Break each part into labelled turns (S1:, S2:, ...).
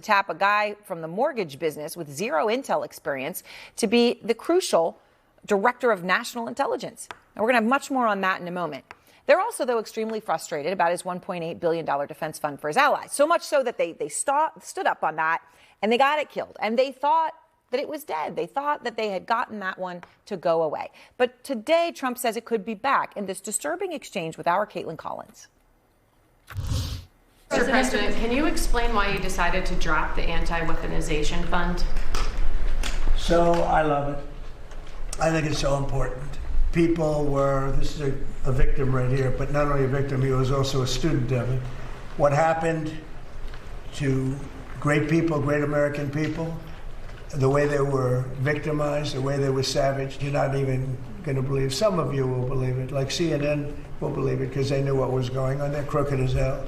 S1: tap a guy from the mortgage business with zero intel experience to be the crucial director of national intelligence. And we're going to have much more on that in a moment. They're also, though, extremely frustrated about his $1.8 billion defense fund for his allies. So much so that they stood up on that and they got it killed. And they thought that it was dead. They thought that they had gotten that one to go away. But today, Trump says it could be back in this disturbing exchange with our Caitlin Collins.
S2: Mr. President, can you explain why you decided to drop the anti-weaponization fund?
S3: So I love it. I think it's so important. People were, this is a victim right here, but not only a victim, he was also a student of it. What happened to great people, great American people, the way they were victimized, the way they were savaged, you're not even going to believe. Some of you will believe it, like CNN will believe it because they knew what was going on. They're crooked as hell.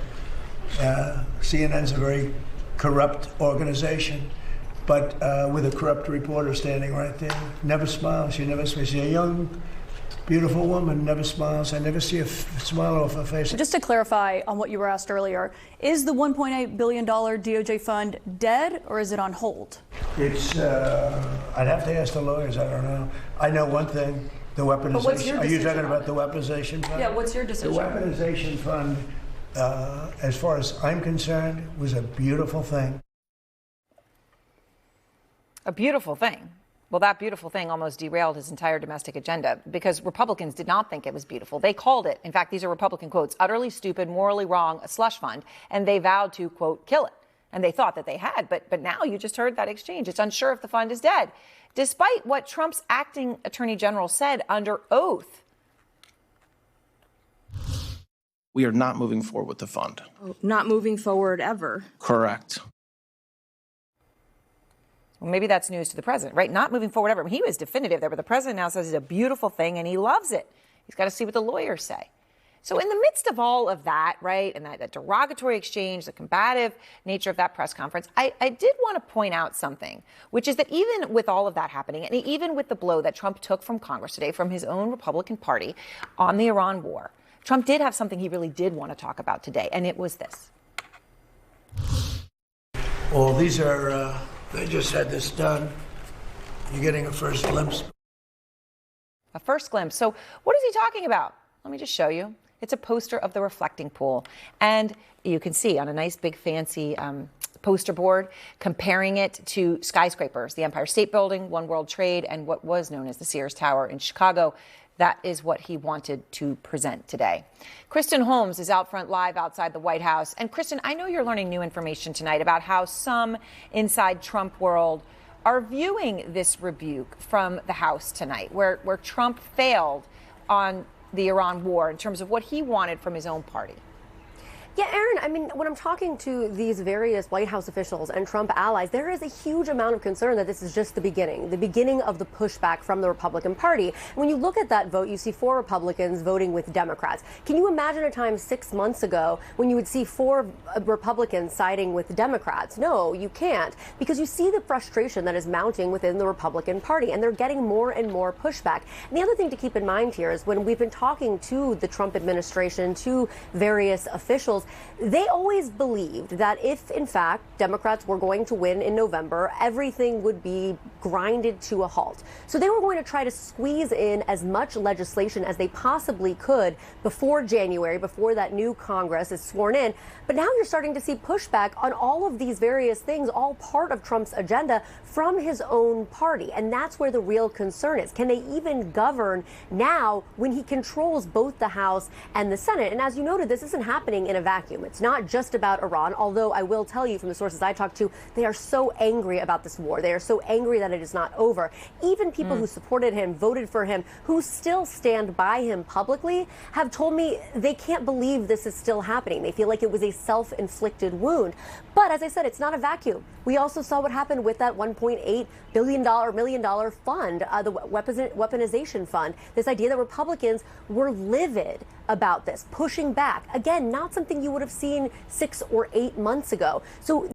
S3: CNN's a very corrupt organization, but with a corrupt reporter standing right there. Never smiles. She never smiles. She's a young, beautiful woman, never smiles. I never see a smile off her face.
S4: Just to clarify on what you were asked earlier, is the $1.8 billion DOJ fund dead or is it on hold?
S3: It's, I'd have to ask the lawyers. I don't know. I know one thing, the weaponization.
S4: But what's your
S3: Are you
S4: decision
S3: talking about the weaponization fund?
S4: Yeah, what's your decision?
S3: The weaponization fund, as far as I'm concerned, was a beautiful thing.
S1: A beautiful thing. Well, that beautiful thing almost derailed his entire domestic agenda because Republicans did not think it was beautiful. They called it, in fact, these are Republican quotes, utterly stupid, morally wrong, a slush fund, and they vowed to, quote, kill it. And they thought that they had, but now you just heard that exchange. It's unsure if the fund is dead, despite what Trump's acting attorney general said under oath.
S5: We are not moving forward with the fund.
S6: Not moving forward ever.
S5: Correct.
S1: Well, maybe that's news to the president, right? Not moving forward ever. He was definitive there, but the president now says it's a beautiful thing and he loves it. He's got to see what the lawyers say. So in the midst of all of that, right, and that derogatory exchange, the combative nature of that press conference, I did want to point out something, which is that even with all of that happening, and even with the blow that Trump took from Congress today, from his own Republican Party on the Iran war, Trump did have something he really did want to talk about today, and it was this.
S3: Well, these are, they just had this done. You're getting a first glimpse.
S1: A first glimpse. So what is he talking about? Let me just show you. It's a poster of the reflecting pool. And you can see on a nice, big, fancy poster board, comparing it to skyscrapers, the Empire State Building, One World Trade, and what was known as the Sears Tower in Chicago. That is what he wanted to present today. Kristen Holmes is out front live outside the White House. And Kristen, I know you're learning new information tonight about how some inside Trump world are viewing this rebuke from the House tonight, where Trump failed on the Iran war in terms of what he wanted from his own party.
S7: Yeah, Aaron, I mean, when I'm talking to these various White House officials and Trump allies, there is a huge amount of concern that this is just the beginning of the pushback from the Republican Party. When you look at that vote, you see 4 Republicans voting with Democrats. Can you imagine a time 6 months ago when you would see 4 Republicans siding with Democrats? No, you can't, because you see the frustration that is mounting within the Republican Party, and they're getting more and more pushback. And the other thing to keep in mind here is when we've been talking to the Trump administration, to various officials, they always believed that if, in fact, Democrats were going to win in November, everything would be grinded to a halt. So they were going to try to squeeze in as much legislation as they possibly could before January, before that new Congress is sworn in. But now you're starting to see pushback on all of these various things, all part of Trump's agenda from his own party. And that's where the real concern is. Can they even govern now when he controls both the House and the Senate? And as you noted, this isn't happening in a vacuum. It's not just about Iran, although I will tell you from the sources I talked to, they are so angry about this war. They are so angry that it is not over. Even people who supported him, voted for him, who still stand by him publicly, have told me they can't believe this is still happening. They feel like it was a self-inflicted wound. But as I said, it's not a vacuum. We also saw what happened with that $1.8 million fund, the weaponization fund. This idea that Republicans were livid about this, pushing back. Again, not something you would have seen 6 or 8 months ago. So